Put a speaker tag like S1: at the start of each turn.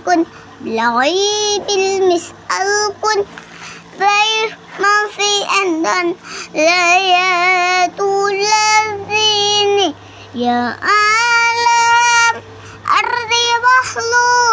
S1: كن بالغيب المسأل كن غير ما في أندن لا يتولدني يا عالم أرضي مخلوق